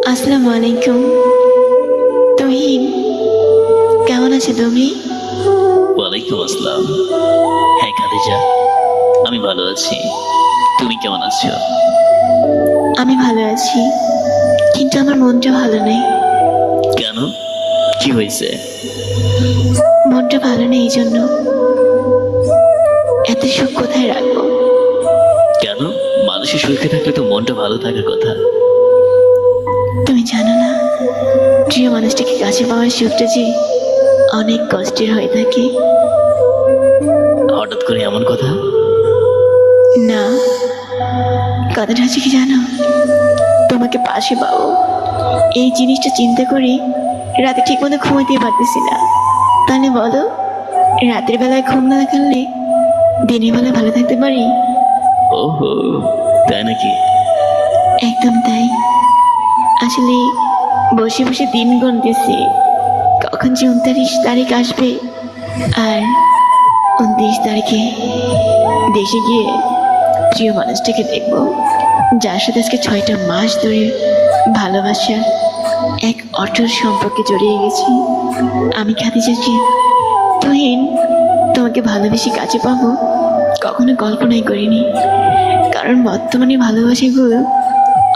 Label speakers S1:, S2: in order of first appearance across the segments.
S1: আসসালামু আলাইকুম। তুহিন, কেমন আছো তুমি?
S2: ওয়ালাইকুম আসসালাম। হ্যাঁ খাদিজা, আমি ভালো আছি। তুমি কেমন আছো?
S1: আমি ভালো আছি, কিন্তু আমার মনটা ভালো নেই।
S2: কেন, কি হয়েছে?
S1: মনটা ভালো নেই এই জন্য। এত সুখ কোথায় রাখবো?
S2: কেন, মানুষের সুখে থাকলে তো মনটা ভালো থাকার কথা।
S1: তুমি জানো না, প্রিয় মানুষটাকে কাছে পাওয়ার সুখটা যে অনেক কষ্টের হয়ে থাকে।
S2: হঠাৎ করে এমন কথা?
S1: না, কথাটা হচ্ছে কি জানো, তোমাকে পাশে পাবো এই জিনিসটা চিন্তা করি রাতে ঠিক মতো ঘুমাইতে পারতেছি না। তাহলে বলো, রাতের বেলায় ঘুম না কাটলে দিনের বেলায় ভালো থাকতে পারি?
S2: ওহো, তাই নাকি?
S1: একদম তাই। আসলে বসে বসে দিন গুনতেছি, কখন যে 29 তারিখ আসবে আর 29 তারিখে দেশে গিয়ে প্রিয় মানুষটাকে দেখবো, যার সাথে আজকে 6টা মাস ধরে ভালোবাসার এক অটল সম্পর্কে জড়িয়ে গেছি। আমি খাদিজাকে, তুহিন, তোমাকে ভালোবেসে কাছে পাবো কখনো কল্পনাই করিনি। কারণ বর্তমানে ভালোবাসাগুলো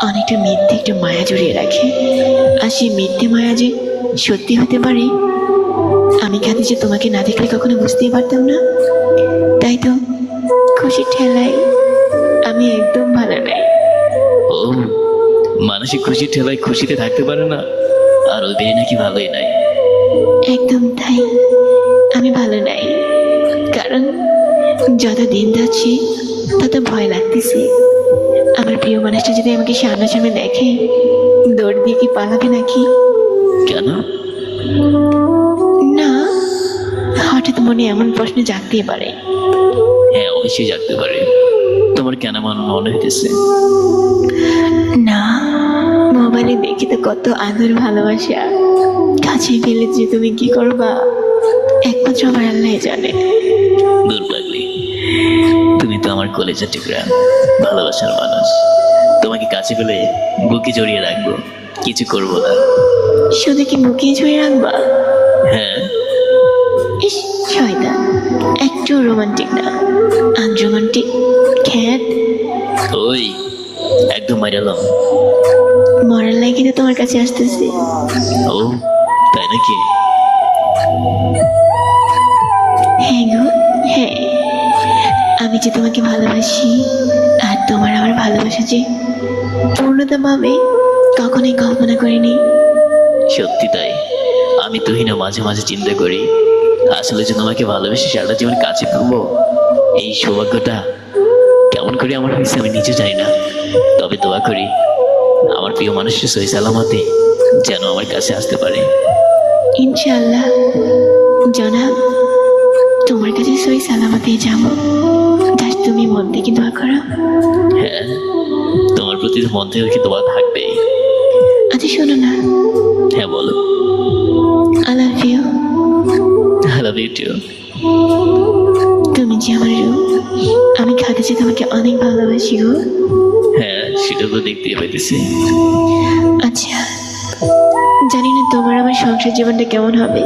S1: অনেকটা মিথ্যে একটা মায়া জড়িয়ে রাখে, আর সেই মিথ্যে মায়া যে সত্যি হতে পারে আমি খাদিজা তোমাকে না দেখলে কখনো বুঝতেই পারতাম না। তাই তো খুশির ঠেলায় আমি একদম ভালো নাই।
S2: ও, মানসিক খুশির ঠেলায় খুশিতে থাকতে পারে না, আর ওই বেরি নাকি ভালোই নাই।
S1: একদম তাই, আমি ভালো নাই। কারণ যত দিন যাচ্ছে তত ভয় লাগতেছে, আমার প্রিয় মানুষটা যদি আমাকে সামনাসামনি দেখে দৌড় দিয়ে কি পালাবে নাকি।
S2: কেন?
S1: না, হঠাৎ মনে এমন প্রশ্ন জাগতেই পারে।
S2: হ্যাঁ, অবশ্যই জাগতে পারে। তোমার কেন এমন মনে হইতেছে?
S1: না, মোবাইলে দেখি তো কত আদর ভালোবাসা, কাছে পেলে যে তুমি কি করবা একমাত্র আমার আল্লাহ জানে।
S2: দূর পাগলি, তুমি তো আমার কলেজের টুকরা, ভালোবাসার মানুষ। তোমাকে কাছে পেলে বুকে জড়িয়ে রাখবো, কিছু করবো না।
S1: শুধু কি বুকে জড়িয়ে রাখবা?
S2: হ্যাঁ।
S1: ইস, শয়তান, একটু রোমান্টিক না, আনরোমান্টিক খ্যাত।
S2: ওই, একদম মাইরালাম।
S1: মরার লাগে তো তোমার কাছে আসতেছে।
S2: ও, তাই নাকি?
S1: হ্যাঁ গো, হ্যাঁ, আমি যে তোমাকে ভালোবাসি আর তোমার আমার ভালোবাসা যে পূর্ণতা পাবে কখনোই কল্পনা করিনি।
S2: সত্যি তাই। আমি তুহিনা মাঝে মাঝে চিন্তা করি, আসলে যে তোমাকে ভালোবেসে সারাটা জীবন কাছে পাবো, এই সৌভাগ্যটা কেমন করে আমার হয়েছে আমি নিজে জানি না। তবে দোয়া করি আমার প্রিয় মানুষের সহি সালামতে যেন আমার কাছে আসতে পারে।
S1: ইনশাআল্লাহ জনাব, তোমার কাছে সই সালামতে যাবো, জাস্ট তুমি মন থেকে দোয়া করো।
S2: হ্যাঁ, তোমার প্রতি তো মন থেকে দোয়া থাকবেই।
S1: আচ্ছা শোনো না,
S2: হ্যাঁ বলো।
S1: I love you.
S2: I love you too.
S1: তুমি যে আমার রূপ, আমি খাদিজা তোমাকে অনেক ভালোবাসি গো।
S2: হ্যাঁ, সেটা তো দেখতেই পাইতেছি।
S1: আচ্ছা, জানি না তোমার আমার সংসার জীবনটা কেমন হবে,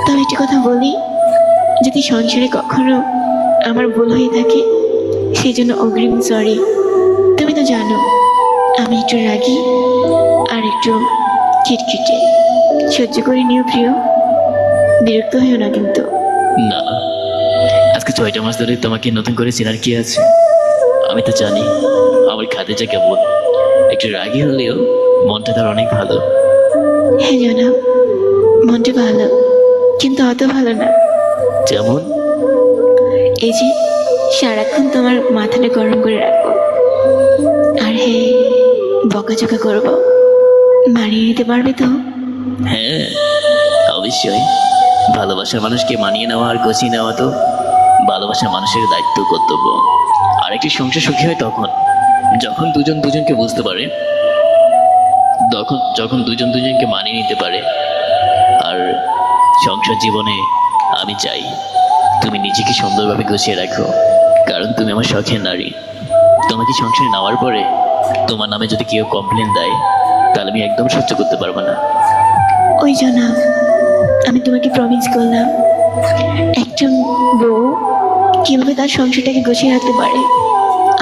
S1: তবে একটি কথা বলি, যদি সংসারে কখনো আমার ভুল হয়ে থাকে সেই জন্য অগ্রিম সরি। তুমি তো জানো আমি একটু রাগী আর একটু খিটখিটে, সহ্য করে নিও প্রিয়, বিরক্ত হইও না কিন্তু।
S2: না না, আজকে 6টা মাস ধরে তোমাকে নতুন করে চেনার কি আছে? আমি তো জানি আমার খাদিজা কেমন, একটু রাগী হলেও মনটা তার অনেক ভালো।
S1: হ্যাঁ জনাব, মনটা ভালো, কিন্তু অত ভালো না।
S2: যেমন?
S1: এই যে সারাক্ষণ তোমার মাথাটা গরম করে রাখবো, আর হ্যাঁ, বকাঝকা করবো, মানিয়ে নিতে পারবে তো?
S2: হ্যাঁ, অবশ্যই। ভালোবাসার মানুষকে মানিয়ে নেওয়া আর গুছিয়ে নেওয়া তো ভালোবাসার মানুষের দায়িত্ব, কর্তব্য। আর একটি সংসার সুখী হয় তখন যখন দুজন দুজনকে বুঝতে পারে, যখন দুজন দুজনকে মানিয়ে নিতে পারে। আর সংসার জীবনে আমি চাই তুমি নিজেকে সুন্দরভাবে গুছিয়ে রাখো, কারণ তুমি আমার শখের নারী। তোমাকে সংসারে নেওয়ার পরে তোমার নামে যদি কেউ কমপ্লেন দেয় তাহলে আমি একদম সহ্য করতে পারবো না।
S1: ওই জন্য আমি তোমাকে প্রমিস করলাম, একজন বউ কিভাবে তার সংসারটাকে গুছিয়ে রাখতে পারে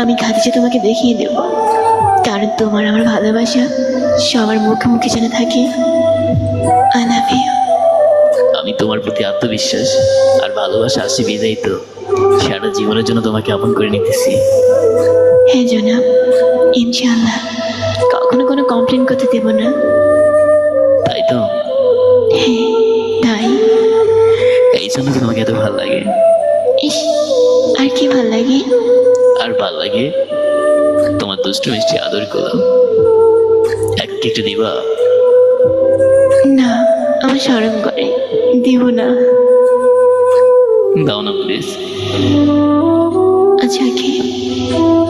S1: আমি খাদিজা তোমাকে দেখিয়ে দেব। কারণ তোমার আমার ভালোবাসা সবার মুখে মুখে যেন থাকে। I love you.
S2: আমি তোমার প্রতি আত্মবিশ্বাস আর ভালোবাসা আসি বিদায় তো সারা জীবনের জন্য তোমাকে আপন করে নিতেছি।
S1: হ্যাঁ জনাব, ইনশাআল্লাহ কখনো কোনো কমপ্লেন করতে দেব না।
S2: তাই তো?
S1: হ্যাঁ তাই।
S2: এই জন্য তো তোমাকে এত ভালো লাগে।
S1: ইস, আর কি ভাল লাগে?
S2: আর ভালো লাগে তোমার দুষ্টু মিষ্টি আদর করলাম। এক একটু দিবা?
S1: না, আমার শরম করে, দিব না।
S2: দাও না প্লিজ।
S1: আচ্ছা ওকে,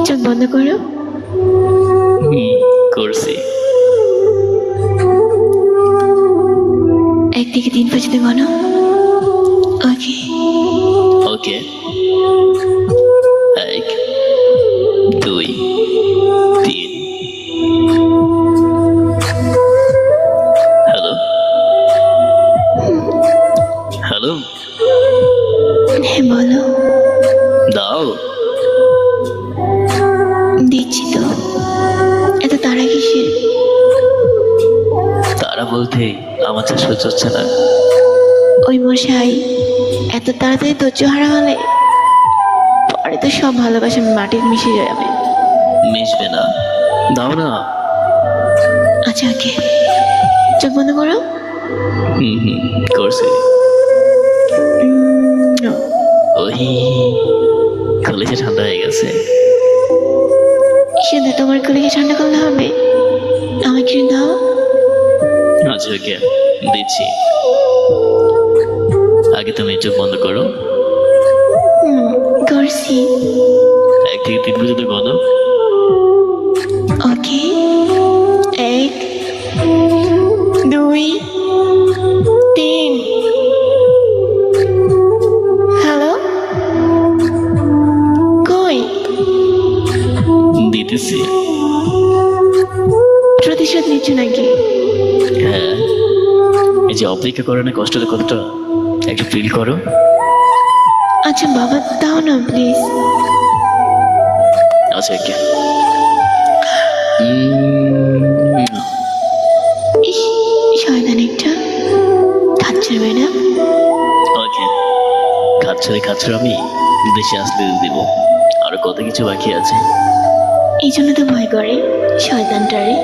S1: চোখ বন্ধ করো।
S2: করছি।
S1: 1 থেকে 3 পর্যন্ত গণো। ওকে।
S2: ওকে। 1 2 3। Hello hello.
S1: হ্যাঁ বলো।
S2: দাও।
S1: দিচ্ছি তো, এত তাড়া কিসের?
S2: তারা বলতে আমার যা সহ্য হচ্ছে না।
S1: ওই মশাই, এত তাড়াতাড়ি ধৈর্য হারালে পরে তো সব ভালোবাসা মাটির মিশে যাবে।
S2: মিশবে না। দাও না।
S1: আচ্ছা ওকে, চোখ বন্ধ করো।
S2: করছি।
S1: No.
S2: ওই কলেজে ঠান্ডা হয়ে গেছে।
S1: শুধু তোমার কলিকে ঠান্ডা করলে হবে? আমাকে দাও।
S2: আচ্ছা ওকে, দিচ্ছি। আগে তুমি চোখ বন্ধ করো।
S1: করছি।
S2: 1 থেকে 3 পর্যন্ত গণো।
S1: ওকে। 1 2 3। হ্যালো, কই?
S2: দিতেছি।
S1: প্রতিশোধ নিচ্ছ নাকি?
S2: হ্যাঁ, এই যে অপেক্ষা করে না কষ্টটা কতটা একটু ফিল করো।
S1: আচ্ছা বাবা, দাও না প্লিজ।
S2: আচ্ছা ওকে।
S1: ইস, শয়তান একটা, খাচ্ছে ম্যাডাম।
S2: ওকে, খাচ্ছরে আমি দেশে আসতে দিব। আরো কত কিছু বাকি আছে।
S1: এই জন্য তো ভয় করে শয়তানটারে।